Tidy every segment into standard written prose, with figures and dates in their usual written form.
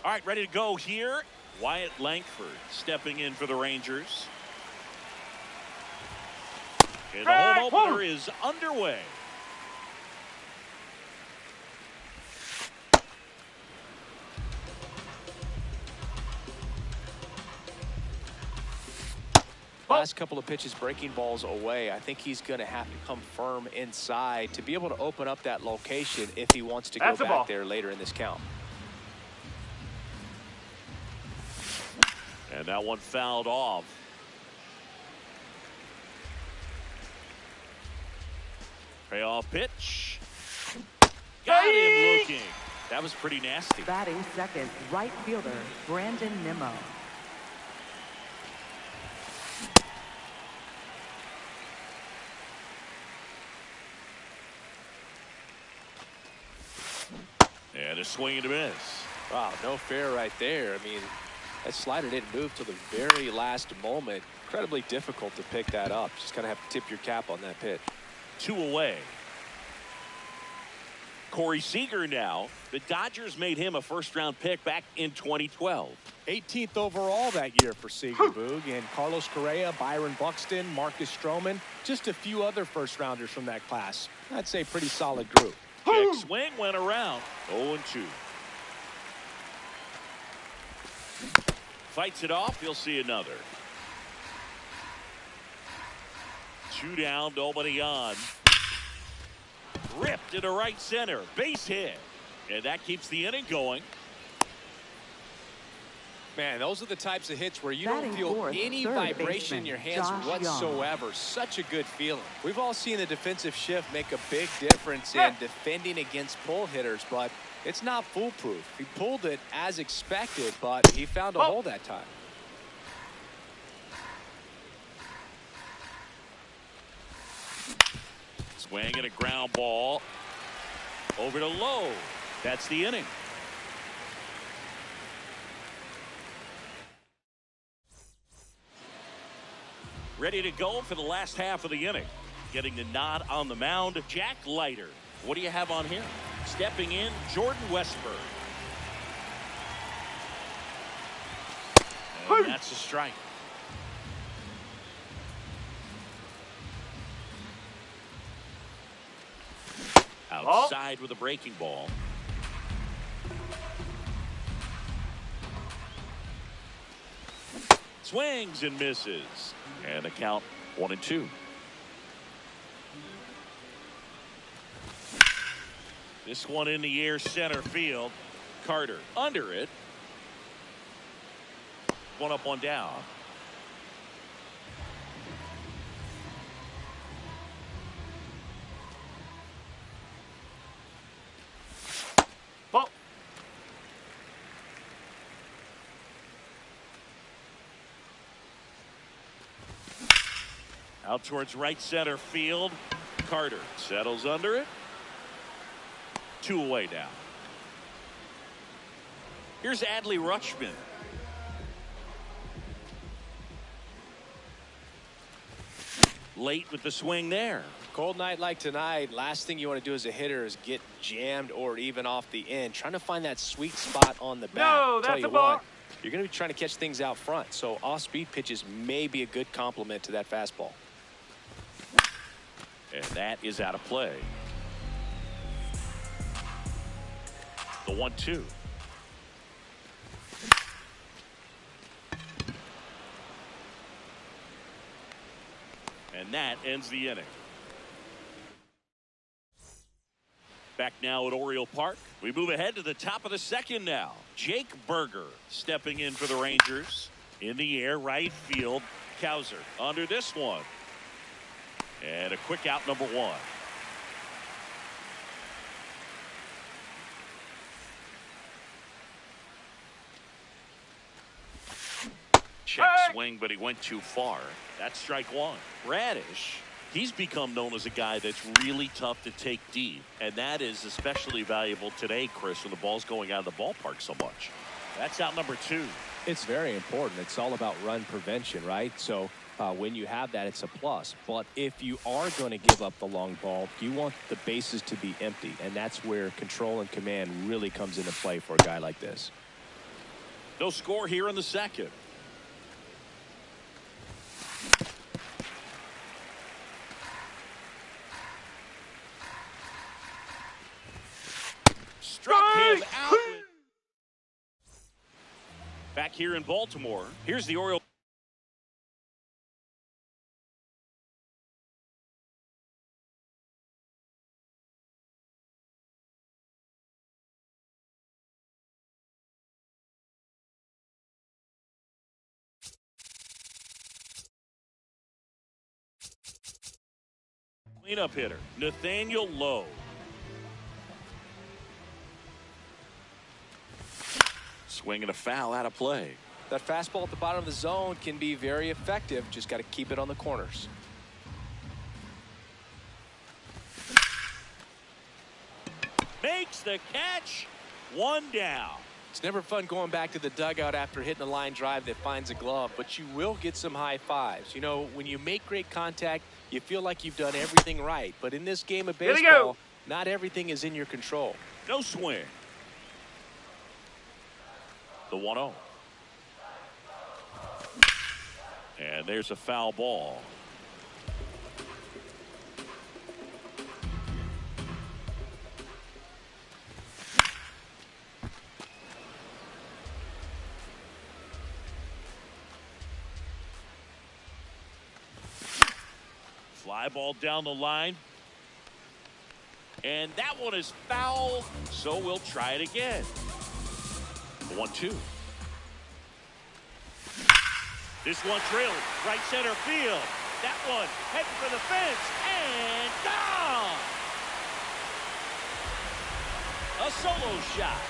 All right, ready to go here. Wyatt Langford stepping in for the Rangers. And the home opener is underway. Last couple of pitches breaking balls away. I think he's going to have to come firm inside to be able to open up that location if he wants to go back there later in this count. And that one fouled off. Payoff pitch. Got him looking. That was pretty nasty. Batting second, right fielder Brandon Nimmo. And a swing and a miss. Wow, no fair right there. I mean, that slider didn't move till the very last moment. Incredibly difficult to pick that up. Just kind of have to tip your cap on that pitch. 2 away. Corey Seager now. The Dodgers made him a first-round pick back in 2012. 18th overall that year for Seager, Boog. And Carlos Correa, Byron Buxton, Marcus Stroman, just a few other first-rounders from that class. I'd say pretty solid group. Check swing went around. 0-2. Fights it off. He'll see another. 2 down, nobody on. Ripped into right center. Base hit. And that keeps the inning going. Man, those are the types of hits where you don't feel any vibration in your hands whatsoever. Such a good feeling. We've all seen the defensive shift make a big difference in defending against pull hitters, but it's not foolproof. He pulled it as expected, but he found a hole that time. Swing and a ground ball over to Lowe. That's the inning. Ready to go for the last half of the inning. Getting the nod on the mound, Jack Leiter. What do you have on him? Stepping in, Jordan Westburg. And that's a strike. Outside with a breaking ball. Swings and misses. And the count 1-2. This one in the air, center field. Carter under it. 1 up, 1 down. Out towards right center field. Carter settles under it. 2 away now. Here's Adley Rutschman. Late with the swing there. Cold night like tonight, last thing you want to do as a hitter is get jammed or even off the end. Trying to find that sweet spot on the bat. No, that's a ball. You're going to be trying to catch things out front, so off-speed pitches may be a good complement to that fastball. And that is out of play. The 1-2. And that ends the inning. Back now at Oriole Park. We move ahead to the top of the second now. Jake Burger stepping in for the Rangers. In the air, right field. Cowser under this one. And a quick out, number 1. Check swing, but he went too far. That's strike 1. Radish, he's become known as a guy that's really tough to take deep. And that is especially valuable today, Chris, when the ball's going out of the ballpark so much. That's out number 2. It's very important. It's all about run prevention, right? So when you have that, it's a plus. But if you are going to give up the long ball, you want the bases to be empty. And that's where control and command really comes into play for a guy like this. No score here in the second. Struck him out. Back here in Baltimore, here's the Orioles. Cleanup hitter, Nathaniel Lowe. Swinging a foul out of play. That fastball at the bottom of the zone can be very effective. Just got to keep it on the corners. Makes the catch. One down. It's never fun going back to the dugout after hitting a line drive that finds a glove, but you will get some high fives. You know, when you make great contact, you feel like you've done everything right. But in this game of baseball, not everything is in your control. No swing. The 1-0. And there's a foul ball. Fly ball down the line. And that one is foul, so we'll try it again. 1-2. This one drilled right center field. That one heading for the fence and gone. A solo shot.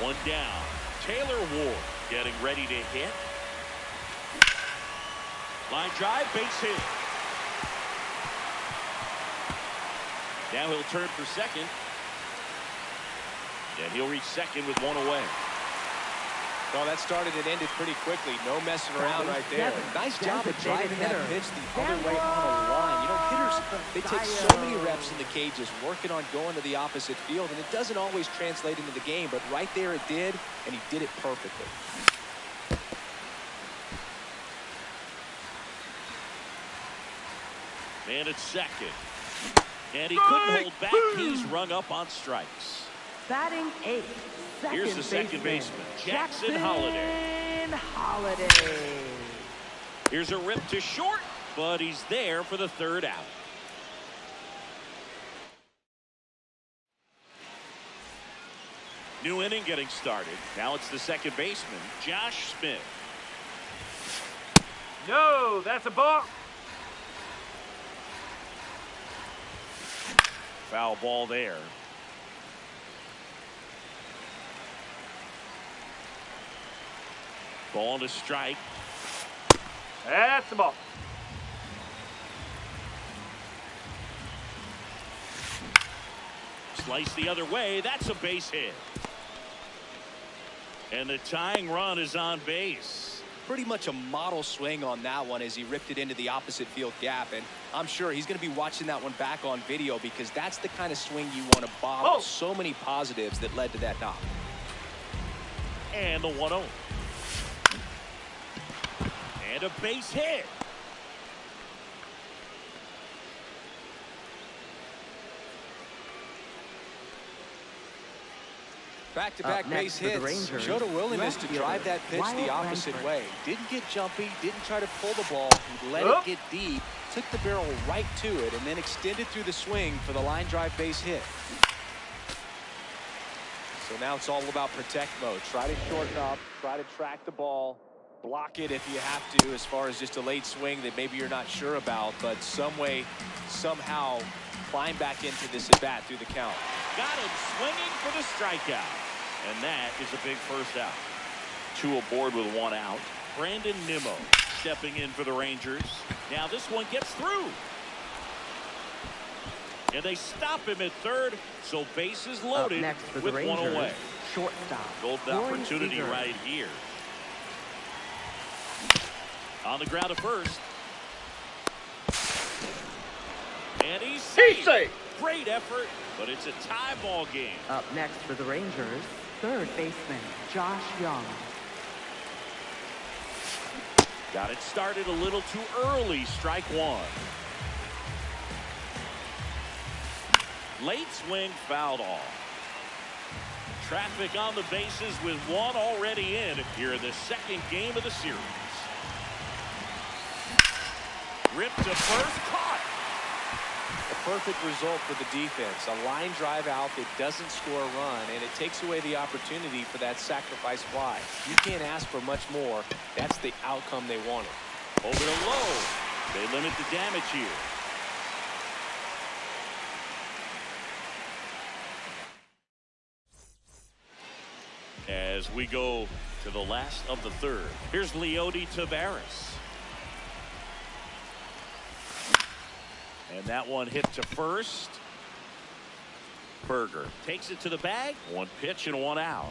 One down. Taylor Ward getting ready to hit. Line drive, base hit. Now he'll turn for second. And he'll reach second with one away. Well, that started and ended pretty quickly. No messing around right there. Nice job of driving that pitch the other way on a line. You know, hitters, they take so many reps in the cages working on going to the opposite field, and it doesn't always translate into the game, but right there it did, and he did it perfectly. Man at second. And he couldn't hold back. He's rung up on strikes. Batting eighth. Here's the second baseman, Jackson Holliday. Here's a rip to short, but he's there for the third out. New inning getting started. Now it's the second baseman, Josh Smith. No, that's a ball. Foul ball there. Ball to strike. That's the ball. Slice the other way. That's a base hit. And the tying run is on base. Pretty much a model swing on that one as he ripped it into the opposite field gap. And I'm sure he's going to be watching that one back on video because that's the kind of swing you want to bottle. Oh. So many positives that led to that knock. And the 1-0. And a base hit. Back-to-back base hits showed a willingness to drive that pitch the opposite way. Didn't get jumpy, didn't try to pull the ball, he let it get deep, took the barrel right to it, and then extended through the swing for the line drive base hit. So now it's all about protect mode. Try to shorten up, try to track the ball, block it if you have to as far as just a late swing that maybe you're not sure about, but some way, somehow climb back into this at bat through the count. Got him swinging for the strikeout. And that is a big first out. Two aboard with one out. Brandon Nimmo stepping in for the Rangers. Now this one gets through. And they stop him at third, so bases loaded next for with the Rangers, one away. Shortstop. Golden opportunity right here. On the ground at first. And he's safe. Great effort, but it's a tie ball game. Up next for the Rangers, third baseman, Josh Young. Got it started a little too early. Strike one. Late swing fouled off. Traffic on the bases with one already in here in the second game of the series. Ripped to first, caught. A perfect result for the defense. A line drive out that doesn't score a run, and it takes away the opportunity for that sacrifice fly. You can't ask for much more. That's the outcome they wanted. Over to low. They limit the damage here. As we go to the last of the third, here's Leody Taveras. And that one hit to first. Berger takes it to the bag. One pitch and one out.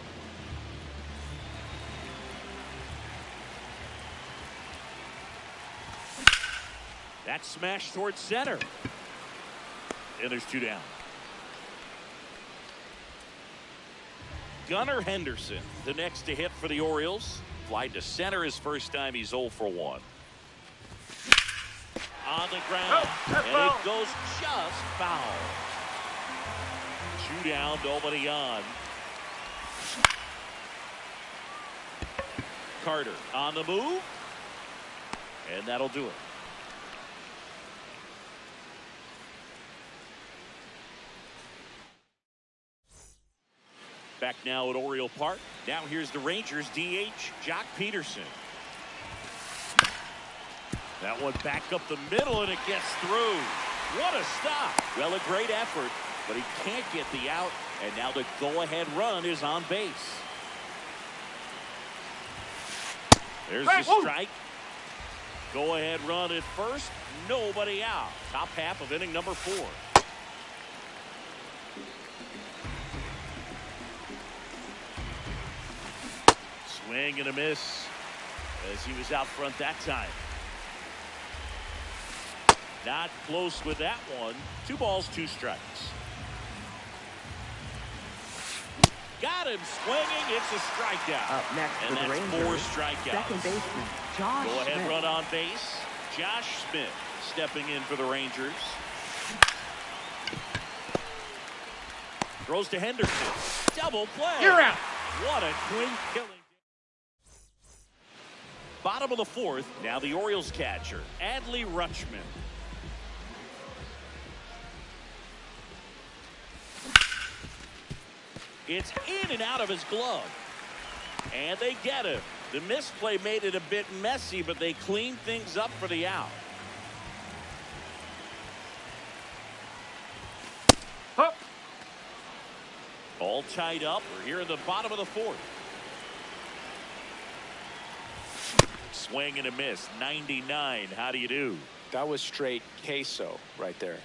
That smash towards center. And there's two down. Gunnar Henderson, the next to hit for the Orioles. Fly to center his first time. He's 0 for 1. On the ground, and it goes just foul. Two down, nobody on. Carter on the move, and that'll do it. Back now at Oriole Park. Now here's the Rangers DH, Jock Peterson. That one back up the middle, and it gets through. What a stop. Well, a great effort, but he can't get the out, and now the go-ahead run is on base. There's the strike. Go-ahead run at first. Nobody out. Top half of inning number 4. Swing and a miss as he was out front that time. Not close with that one. 2 balls, 2 strikes. Got him swinging. It's a strikeout. Up next and for the that's Rangers, 4 strikeouts. second baseman Josh Go ahead Smith. run on base. Josh Smith stepping in for the Rangers. Throws to Henderson. Double play. You're out. What a clean killing. Bottom of the 4th. Now the Orioles catcher, Adley Rutschman. It's in and out of his glove. And they get him. The misplay made it a bit messy, but they cleaned things up for the out. Up. All tied up. We're here in the bottom of the 4th. Swing and a miss. 99. How do you do? That was straight queso right there.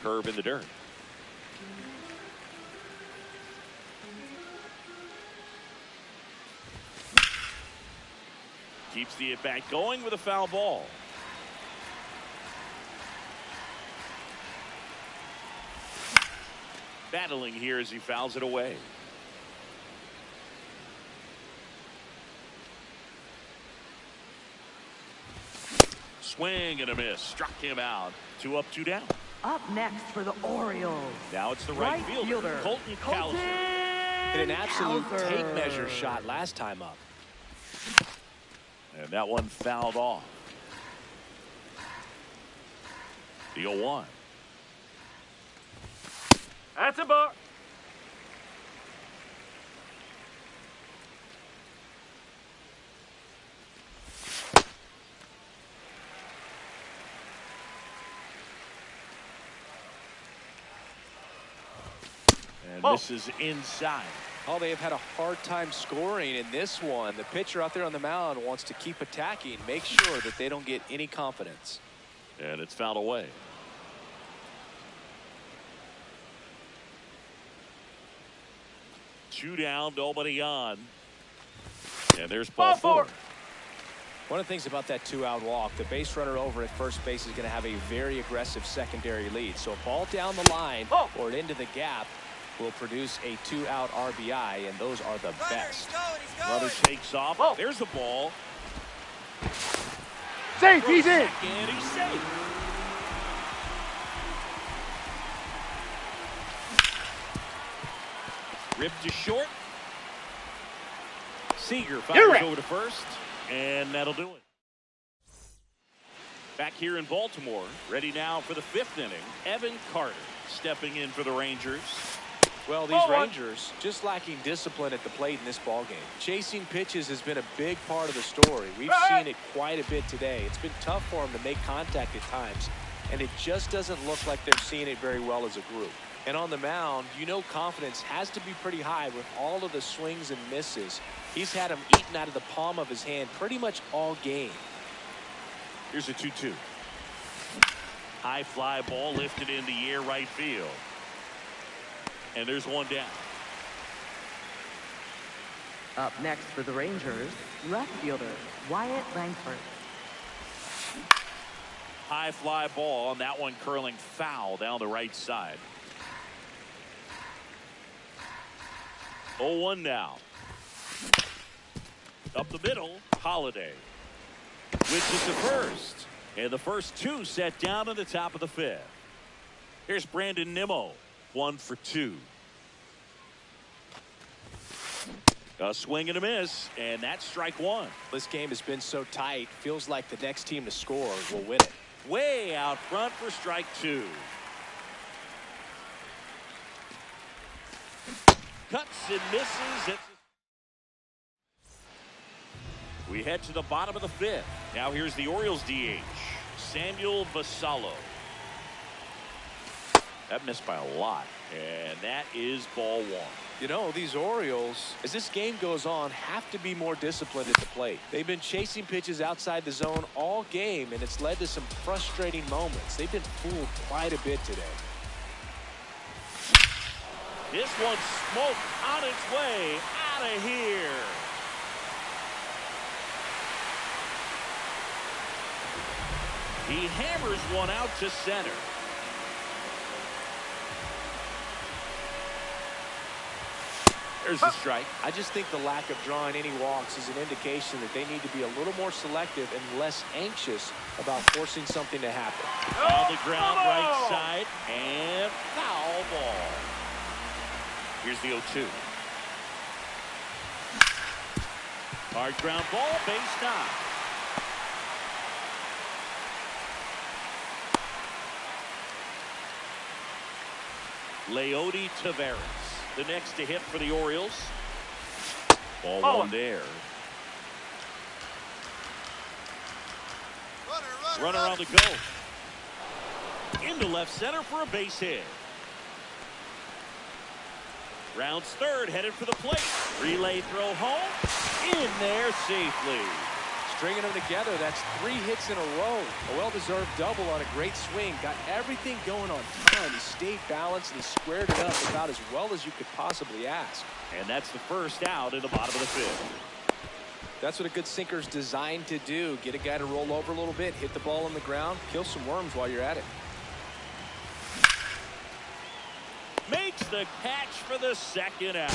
Curve in the dirt. Keeps the at-bat going with a foul ball. Battling here as he fouls it away. Swing and a miss. Struck him out. 2 up, 2 down. Up next for the Orioles. Now it's the right fielder, Colton Cowser. Hit an absolute Cowser. tape measure shot last time up. And that one fouled off. The 0-1. That's a ball. And this is inside. Oh, they have had a hard time scoring in this one. The pitcher out there on the mound wants to keep attacking, make sure that they don't get any confidence. And it's fouled away. Two down, nobody on. And there's ball 4. One of the things about that 2-out walk, the base runner over at first base is going to have a very aggressive secondary lead. So a ball down the line or into the gap, will produce a 2-out RBI, and those are the best. Runner takes off. Oh. There's a ball. Safe, he's in. And he's safe. Ripped to short. Seager fires over to first, and that'll do it. Back here in Baltimore, ready now for the 5th inning. Evan Carter stepping in for the Rangers. Well, these Rangers just lacking discipline at the plate in this ballgame. Chasing pitches has been a big part of the story. We've seen it quite a bit today. It's been tough for them to make contact at times, and it just doesn't look like they're seeing it very well as a group. And on the mound, you know confidence has to be pretty high with all of the swings and misses. He's had them eaten out of the palm of his hand pretty much all game. Here's a 2-2. High fly ball lifted in the air right field. And there's one down. Up next for the Rangers, left fielder Wyatt Langford. High fly ball, and that one curling foul down the right side. 0-1 now. Up the middle, Holiday. Which is the first. And the first 2 set down in the top of the 5th. Here's Brandon Nimmo. 1 for 2. A swing and a miss, and that's strike 1. This game has been so tight, feels like the next team to score will win it. Way out front for strike 2. Cuts and misses. We head to the bottom of the 5th. Now here's the Orioles DH, Samuel Vasallo. That missed by a lot, and that is ball 1. You know, these Orioles, as this game goes on, have to be more disciplined at the plate. They've been chasing pitches outside the zone all game, and it's led to some frustrating moments. They've been fooled quite a bit today. This one's smoked on its way out of here. He hammers one out to center. There's the strike. I just think the lack of drawing any walks is an indication that they need to be a little more selective and less anxious about forcing something to happen. On the ground, right side, and foul ball. Here's the 0-2. Hard ground ball, base knock. Leody Taveras, the next to hit for the Orioles. Ball 1 there. Runner on the go. Into left center for a base hit. Rounds third, headed for the plate. Relay throw home. In there safely. Stringing them together, that's 3 hits in a row. A well-deserved double on a great swing. Got everything going on time. He stayed balanced and he squared it up about as well as you could possibly ask. And that's the first out in the bottom of the 5th. That's what a good sinker's designed to do. Get a guy to roll over a little bit, hit the ball on the ground, kill some worms while you're at it. Makes the catch for the second out.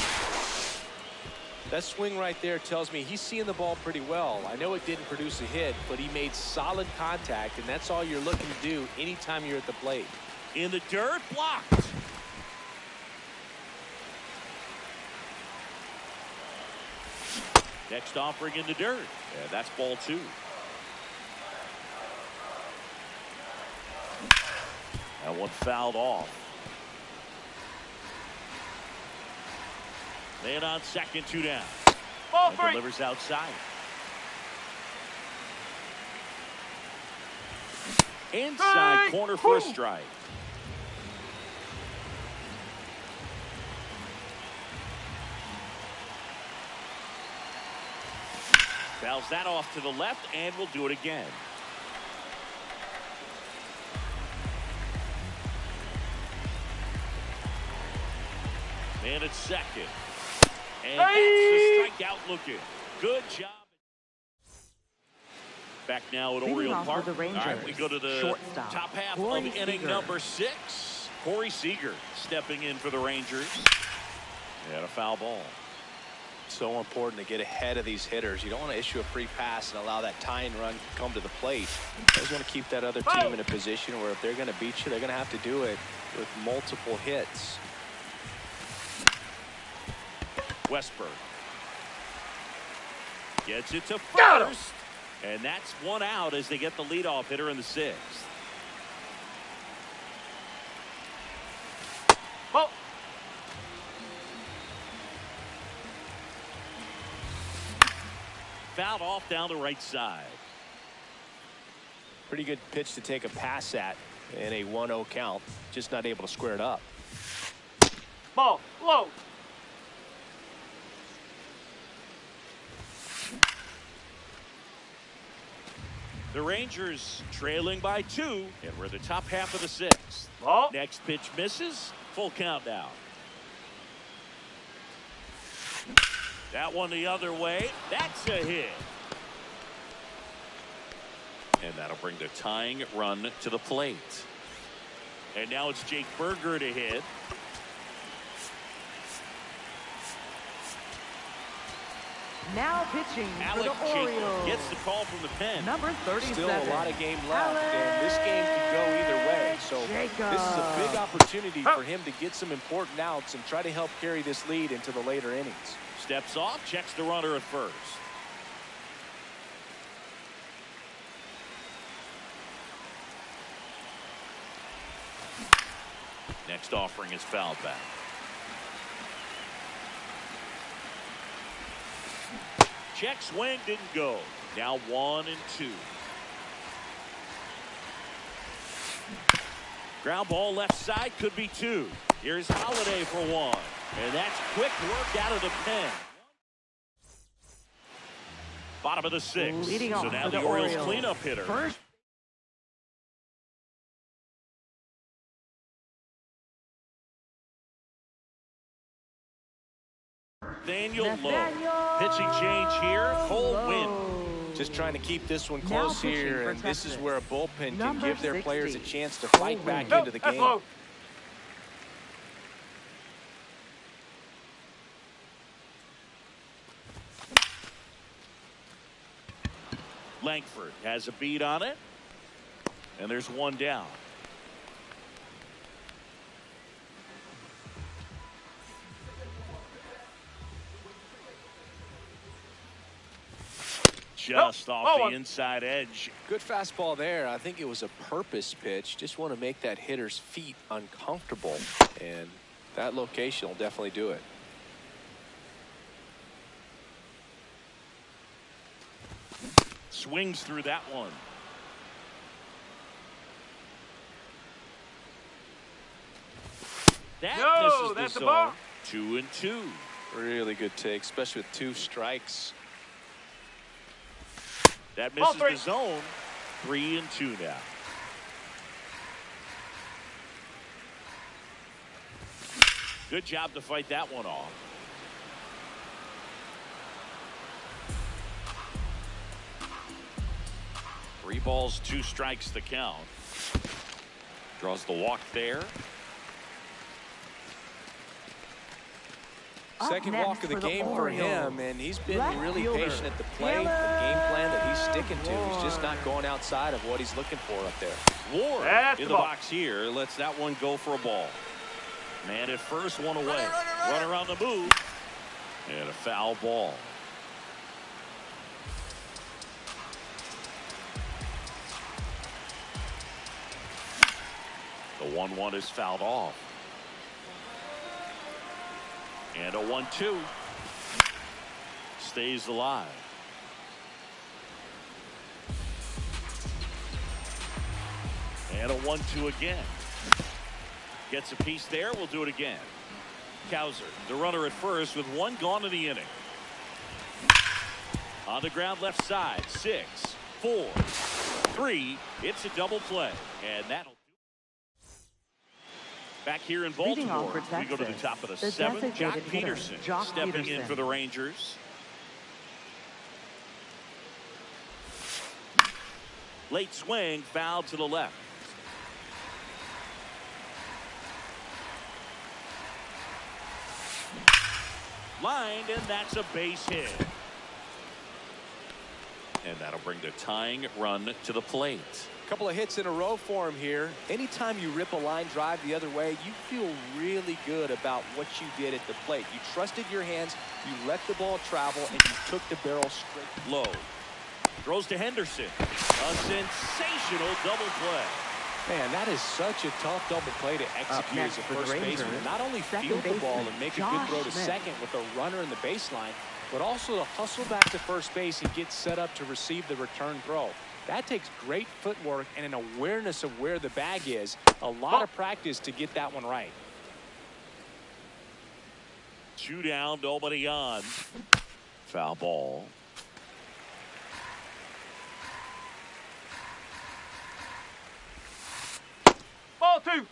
That swing right there tells me he's seeing the ball pretty well. I know it didn't produce a hit, but he made solid contact, and that's all you're looking to do anytime you're at the plate. In the dirt, blocked. Next offering in the dirt. And that's ball 2. That one fouled off. Man on second, 2 down. Ball And 3. delivers outside. Inside corner for a strike. Fouls that off to the left, and we'll do it again. And it's second. And that's the strikeout looking. Good job. Back now at Leading Oriole off Park. for the Rangers, All right, we go to the shortstop, top half Corey of inning Seager. number 6. Corey Seager stepping in for the Rangers. And a foul ball. So important to get ahead of these hitters. You don't want to issue a free pass and allow that tying run to come to the plate. You always want to keep that other team in a position where if they're going to beat you, they're going to have to do it with multiple hits. Westberg gets it to first, and that's one out as they get the leadoff hitter in the sixth. Ball. Fouled off down the right side. Pretty good pitch to take a pass at in a 1-0 count. Just not able to square it up. Ball. Low. The Rangers trailing by 2, and we're the top half of the sixth. Ball. Next pitch misses. Full count now. That one the other way. That's a hit. And that'll bring the tying run to the plate. And now it's Jake Burger to hit. Now pitching for Alec the Jacob Orioles. gets the call from the pen. Number 37. Still a lot of game left, and this game could go either way. So Jacob. this is a big opportunity for him to get some important outs and try to help carry this lead into the later innings. Steps off, checks the runner at first. Next offering is fouled back. Check swing didn't go. Now 1-2. Ground ball left side, could be 2. Here's Holiday for 1. And that's quick work out of the pen. Bottom of the sixth. Leading So off now for the the Orioles Orioles. cleanup hitter. First. Nathaniel Lowe. Pitching change here. Cole Winn. Just trying to keep this one Now close pitching here, for and this is Texas. where a bullpen can Number give their 60. players a chance to fight back into the That's game. low. Langford has a beat on it. And there's one down. Just off the inside edge. Good fastball there. I think it was a purpose pitch. Just want to make that hitter's feet uncomfortable, and that location will definitely do it. Swings through that one. That No, misses that's the a ball. zone. 2-2. Really good take, especially with 2 strikes. That Ball misses three. the zone. 3-2 now. Good job to fight that one off. Three balls, 2 strikes the count. Draws the walk there. Up Second next walk of the for the game for Orioles. him, and he's been Left really fielder, patient at the plate. The game plan that he's sticking to. He's just not going outside of what he's looking for up there. Ward That's in the the ball. box here. Lets that one go for a ball. Man at first, one away. Runner on the move. And a foul ball. The 1-1 is fouled off. And a 1-2. Stays alive. And a 1-2 again. Gets a piece there. We'll do it again. Cowser, the runner at first with 1 gone in the inning. On the ground left side. 6, 4, 3. It's a double play. And that'll do it. Back here in Leading off Baltimore, for we go to the Texas, top of the the 7th. Jock designated hitter, Peterson Jock stepping in Peterson. for the Rangers. Late swing, foul to the left. Lined, and that's a base hit. And that'll bring the tying run to the plate. Couple of hits in a row for him here. Anytime you rip a line drive the other way, you feel really good about what you did at the plate. You trusted your hands, you let the ball travel, and you took the barrel straight. Low. Throws to Henderson. A sensational double play. Man, that is such a tough double play to execute as a first baseman. Not only field the ball and make a good throw to second with a runner in the baseline, but also to hustle back to first base and get set up to receive the return throw. That takes great footwork and an awareness of where the bag is. A lot of practice to get that one right. 2 down, nobody on. Foul ball. Ball 2.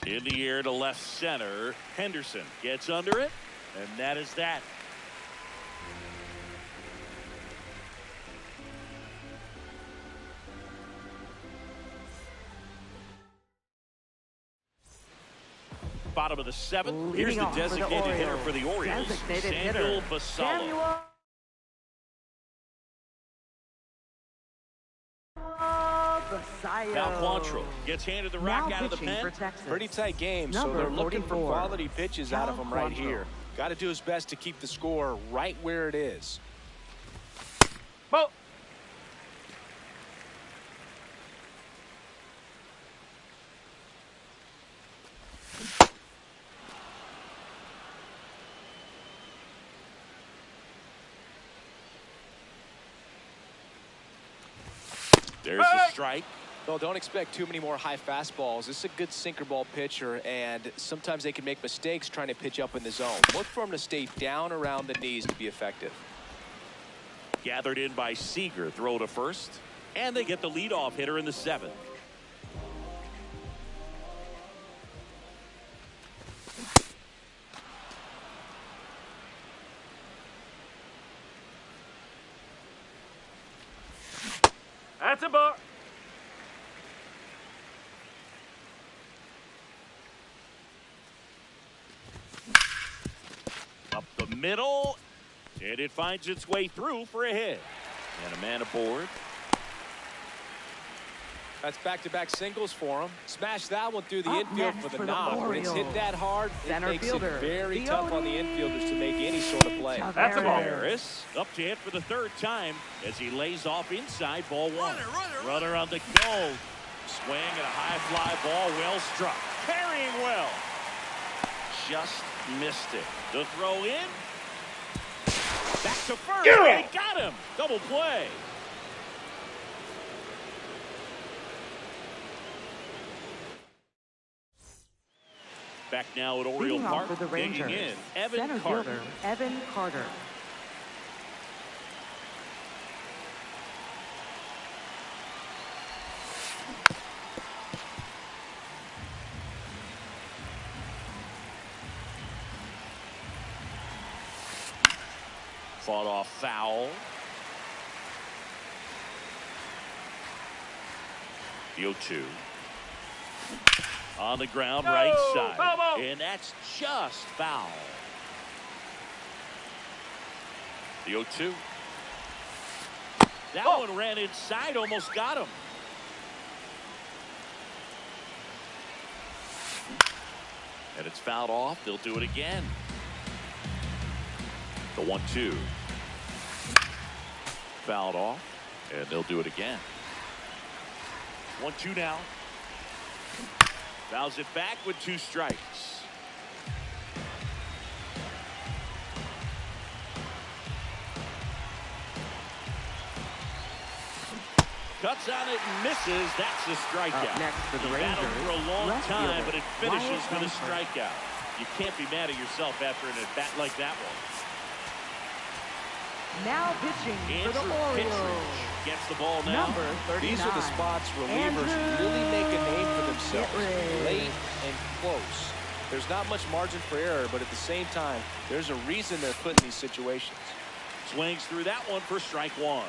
In the air to left center. Henderson gets under it, and that is that. Bottom of the 7th. Here's the designated hitter for the Orioles, Samuel Basallo. Now Quantrill gets handed the rock out of the pen. Pretty tight game, so they're looking for quality pitches out of him right here. Got to do his best to keep the score right where it is. Ball. There's the strike. Well, don't expect too many more high fastballs. This is a good sinker ball pitcher, and sometimes they can make mistakes trying to pitch up in the zone. Look for him to stay down around the knees to be effective. Gathered in by Seager. Throw to first. And they get the leadoff hitter in the 7th. That's a ball. Up the middle, and it finds its way through for a hit. And a man aboard. That's back-to-back singles for him. Smash that one through the infield for the knock. When it's hit that hard, it makes it very tough on the infielders to make any sort of play. That's a ball. Harris up to hit for the 3rd time as he lays off inside ball 1. Runner on the go. Swing and a high fly ball, well struck. Carrying well. Just missed it. The throw in. Back to first. They got him. Double play. Back now at Oriole Park, for the Rangers, digging in, Evan center Carter. fielder Evan Carter. Fought off foul. The 0-2. On the ground, right side. Foul. And that's just foul. The 0-2. That one ran inside, almost got him. And it's fouled off. They'll do it again. The 1-2. Fouled off. And they'll do it again. 1-2 now. Fouls it back with 2 strikes. Cuts on it and misses. That's a strikeout. Up next for the Rangers, battled for a long left time, fielder, but it finishes Wyatt with a strikeout. You can't be mad at yourself after an at-bat like that one. Now pitching for the Andrew Orioles. Kittredge gets the ball now. Number 39. These are the spots relievers really make a name for themselves. Kittredge. Late and close. There's not much margin for error, but at the same time, there's a reason they're put in these situations. Swings through that one for strike 1.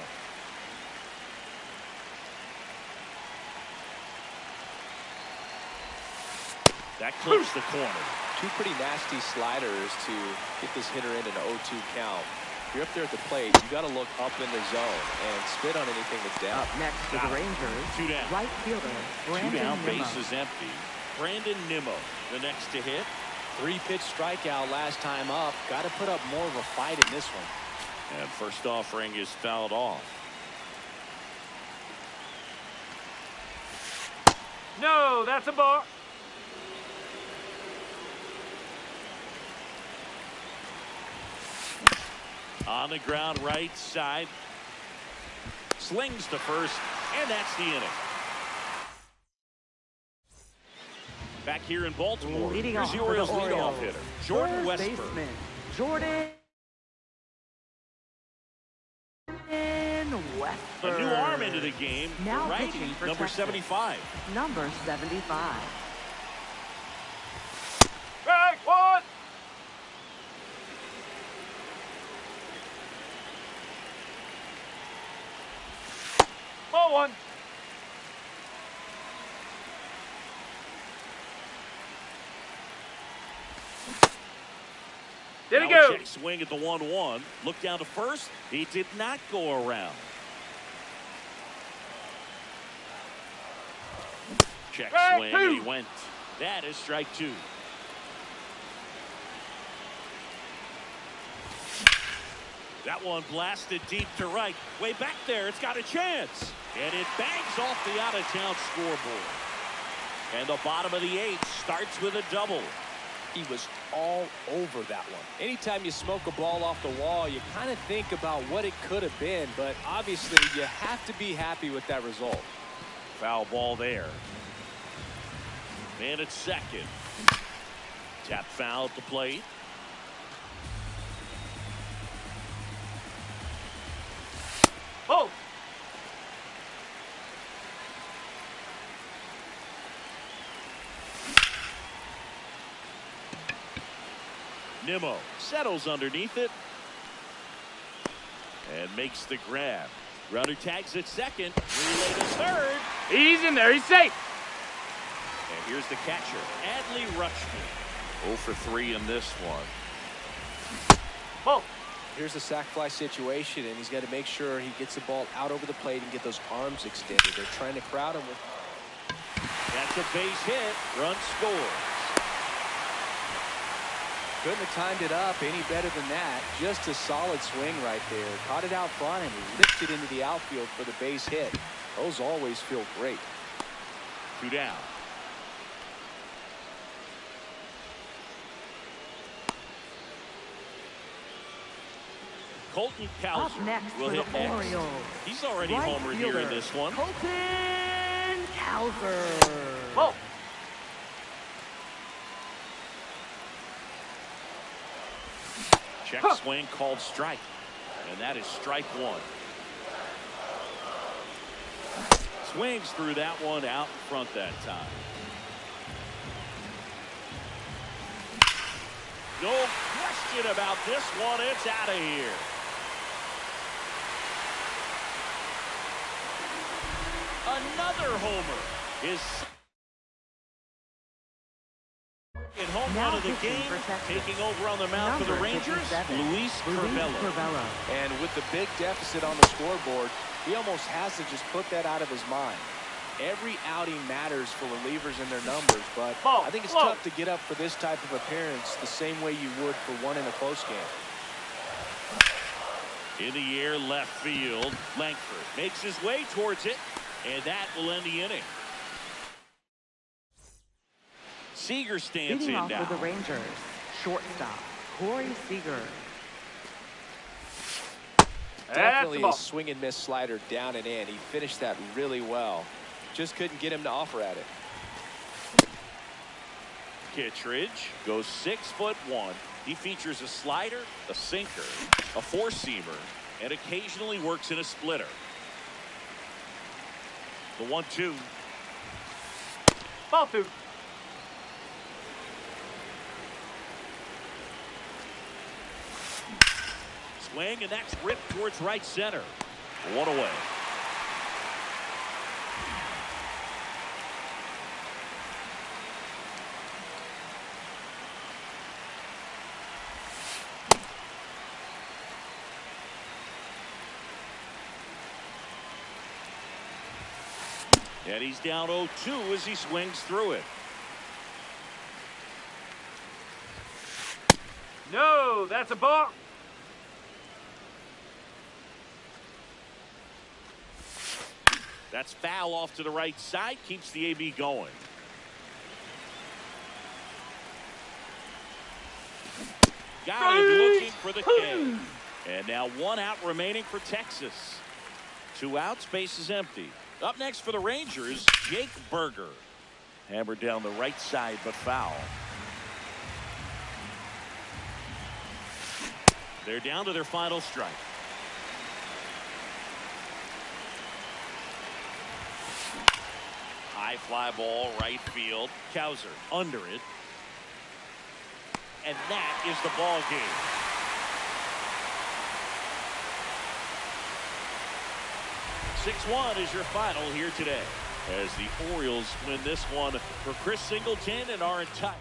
That clips the corner. Two pretty nasty sliders to get this hitter in an 0-2 count. If you're up there at the plate, you got to look up in the zone and spit on anything that's down. Up next for the Rangers, 2 down. right fielder Brandon 2 down, Nimmo. base is empty. Brandon Nimmo, the next to hit. 3-pitch strikeout last time up. Got to put up more of a fight in this one. And first offering is fouled off. No, that's a ball. On the ground, right side. Slings to first, and that's the inning. Back here in Baltimore, Leading here's off the for the Orioles leadoff Orioles, hitter, Jordan third Westburg. baseman, Jordan Westburg. A new arm into the game, Now the righty, pitching for number Texas. 75. Number 75. Strike one. Ball one. There we go. Check swing at the 1-1. Look down to first. He did not go around. Check Strike swing, two. and he went. That is strike 2. That one blasted deep to right. Way back there, it's got a chance. And it bangs off the out-of-town scoreboard. And the bottom of the 8th starts with a double. He was all over that one. Anytime you smoke a ball off the wall, you kind of think about what it could have been, but obviously you have to be happy with that result. Foul ball there. Man at second. Tap foul at the plate. Oh. Nimmo settles underneath it and makes the grab. Runner tags at second. Relay to third. He's in there. He's safe. And here's the catcher, Adley Rutschman. 0 for 3 in this one. Ball. Here's the sac fly situation, and he's got to make sure he gets the ball out over the plate and get those arms extended. They're trying to crowd him with. That's a base hit. Run scores. Couldn't have timed it up any better than that. Just a solid swing right there. Caught it out front and lifted into the outfield for the base hit. Those always feel great. 2 down. Colton Up Cowser next will for the hit next. Orioles, He's already right homered here in fielder this one. Colton Cowser. Ball. Check swing called strike. And that is strike 1. Swings through that one out in front that time. No question about this one. It's out of here. Another homer. His second home run of the game. Taking over on the mound for the Rangers, Luis Curvelo. And with the big deficit on the scoreboard, he almost has to just put that out of his mind. Every outing matters for relievers and their numbers, but I think it's tough to get up for this type of appearance the same way you would for one in a close game. In the air, left field. Langford makes his way towards it, and that will end the inning. Seager stands Leading in off now. for the Rangers, shortstop Corey Seager. Definitely a swing and miss slider down and in. He finished that really well. Just couldn't get him to offer at it. Kittredge goes 6'1". He features a slider, a sinker, a four-seamer, and occasionally works in a splitter. The 1-2. Ball 2. Swing, and that's ripped towards right center. 1 away. And he's down 0-2 as he swings through it. No, that's a ball. That's foul off to the right side. Keeps the AB going. Got him looking for the K. And now 1 out remaining for Texas. 2 outs, base is empty. Up next for the Rangers, Jake Burger. Hammered down the right side, but foul. They're down to their final strike. High fly ball, right field. Cowser under it. And that is the ball game. (6-1) is your final here today as the Orioles win this one for Chris Singleton and our entire